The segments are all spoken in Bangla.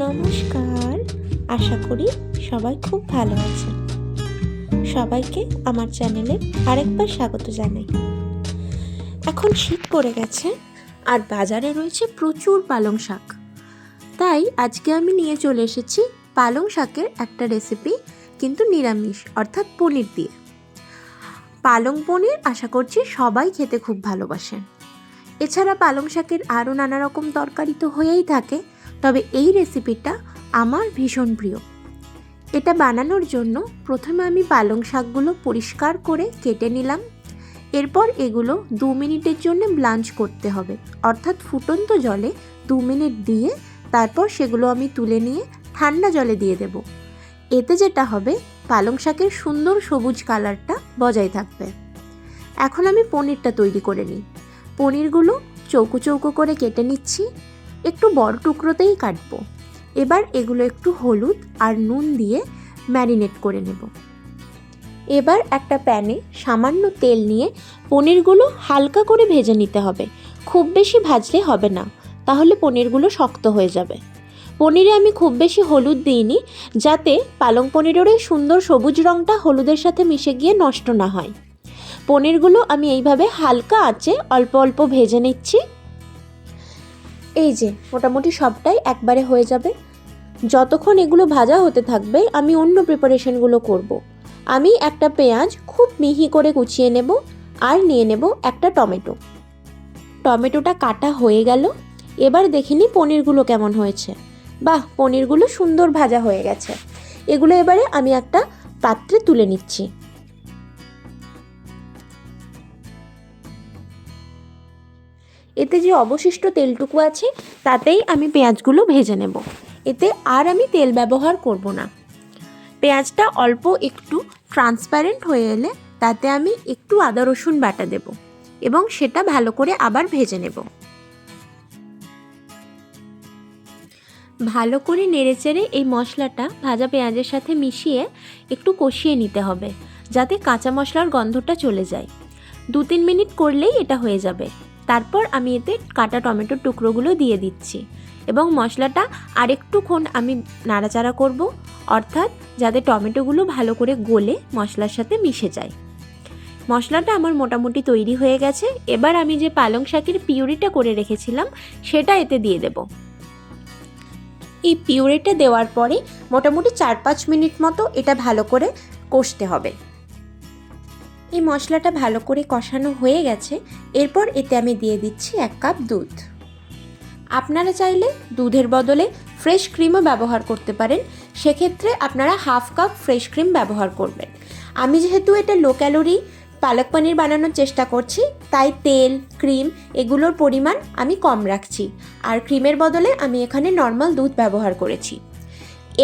নমস্কার, আশা করি সবাই খুব ভালো আছেন। সবাইকে আমার চ্যানেলে আরেকবার স্বাগত জানাই। এখন শীত পড়ে গেছে আর বাজারে রয়েছে প্রচুর পালং শাক। তাই আজকে আমি নিয়ে চলে এসেছি পালং শাকের একটা রেসিপি, কিন্তু নিরামিষ, অর্থাৎ পনির দিয়ে। পালং পনির আশা করছি সবাই খেতে খুব ভালোবাসেন। এছাড়া পালং শাকের আরও নানা রকম তরকারি তো হয়েই থাকে, তবে এই রেসিপিটা আমার ভীষণ প্রিয়। এটা বানানোর জন্য প্রথমে আমি পালং শাকগুলো পরিষ্কার করে কেটে নিলাম। এরপর এগুলো 2 মিনিটের জন্য ব্লাঞ্চ করতে হবে, অর্থাৎ ফুটন্ত জলে 2 মিনিট দিয়ে তারপর সেগুলো আমি তুলে নিয়ে ঠান্ডা জলে দিয়ে দেব। এতে যেটা হবে, পালং শাকের সুন্দর সবুজ কালারটা বজায় থাকবে। এখন আমি পনিরটা তৈরি করে নিই। পনিরগুলো চৌকো চৌকো করে কেটে নিচ্ছি, একটু বড় টুকরোতেই কাটবো। এবার এগুলো একটু হলুদ আর নুন দিয়ে ম্যারিনেট করে নেব। এবার একটা প্যানে সামান্য তেল নিয়ে পনিরগুলো হালকা করে ভেজে নিতে হবে। খুব বেশি ভাজলে হবে না, তাহলে পনিরগুলো শক্ত হয়ে যাবে। পনিরে আমি খুব বেশি হলুদ দিইনি, যাতে পালং পনিরের ওই সুন্দর সবুজ রঙটা হলুদের সাথে মিশে গিয়ে নষ্ট না হয়। পনিরগুলো আমি এইভাবে হালকা আঁচে অল্প অল্প ভেজে নিচ্ছি। এই যে মোটামুটি সবটাই একবারে হয়ে যাবে। যতক্ষণ এগুলো ভাজা হতে থাকবে আমি অন্য প্রিপারেশনগুলো করব। আমি একটা পেঁয়াজ খুব মিহি করে কুচিয়ে নেব আর নিয়ে নেব একটা টমেটো। টমেটোটা কাটা হয়ে গেল। এবার দেখিনি পনিরগুলো কেমন হয়েছে। বাহ, পনিরগুলো সুন্দর ভাজা হয়ে গেছে। এগুলো এবারে আমি একটা পাত্রে তুলে নিচ্ছি। এতে যে অবশিষ্ট তেলটুকু আছে তাতেই আমি পেঁয়াজগুলো ভেজে নেব। এতে আর আমি তেল ব্যবহার করব না। পেঁয়াজটা অল্প একটু ট্রান্সপারেন্ট হয়ে এলে তাতে আমি একটু আদা রসুন বাটা দেব এবং সেটা ভালো করে আবার ভেজে নেব। ভালো করে নেড়েচেড়ে এই মশলাটা ভাজা পেঁয়াজের সাথে মিশিয়ে একটু কষিয়ে নিতে হবে, যাতে কাঁচা মশলার গন্ধটা চলে যায়। 2-3 মিনিট করলেই এটা হয়ে যাবে। তারপর আমি এতে কাটা টমেটোর টুকরোগুলো দিয়ে দিচ্ছি এবং মশলাটা আরেকটুক্ষণ আমি নাড়াচাড়া করব, অর্থাৎ যাতে টমেটোগুলো ভালো করে গলে মশলার সাথে মিশে যায়। মশলাটা আমার মোটামুটি তৈরি হয়ে গেছে। এবার আমি যে পালং শাকের পিউরিটা করে রেখেছিলাম সেটা এতে দিয়ে দেব। এই পিউরিটা দেওয়ার পরে মোটামুটি 4-5 মিনিট মতো এটা ভালো করে কষতে হবে। এই মশলাটা ভালো করে কষানো হয়ে গেছে। এরপর এতে আমি দিয়ে দিচ্ছি 1 কাপ দুধ। আপনারা চাইলে দুধের বদলে ফ্রেশ ক্রিমও ব্যবহার করতে পারেন। সেক্ষেত্রে আপনারা 1/2 কাপ ফ্রেশ ক্রিম ব্যবহার করবেন। আমি যেহেতু এটা লো ক্যালোরি পালক পনির বানানোর চেষ্টা করছি, তাই তেল, ক্রিম এগুলোর পরিমাণ আমি কম রাখছি। আর ক্রিমের বদলে আমি এখানে নর্মাল দুধ ব্যবহার করেছি।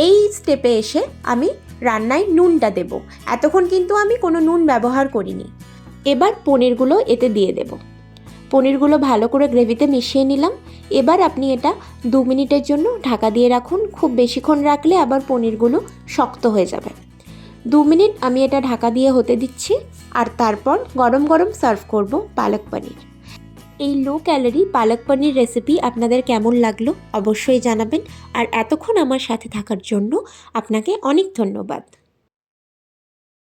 এই স্টেপে এসে আমি রান্নায় নুনটা দেব। এতক্ষণ কিন্তু আমি কোনো নুন ব্যবহার করিনি। এবার পনিরগুলো এতে দিয়ে দেব। পনিরগুলো ভালো করে গ্রেভিতে মিশিয়ে নিলাম। এবার আপনি এটা 2 মিনিটের জন্য ঢাকা দিয়ে রাখুন। খুব বেশিক্ষণ রাখলে আবার পনিরগুলো শক্ত হয়ে যাবে। 2 মিনিট আমি এটা ঢাকা দিয়ে হতে দিচ্ছি আর তারপর গরম গরম সার্ভ করব পালক পনির। এই লো ক্যালোরি পালক পনির রেসিপি আপনাদের কেমন লাগলো অবশ্যই জানাবেন। আর এতক্ষণ আমার সাথে থাকার জন্য আপনাকে অনেক ধন্যবাদ।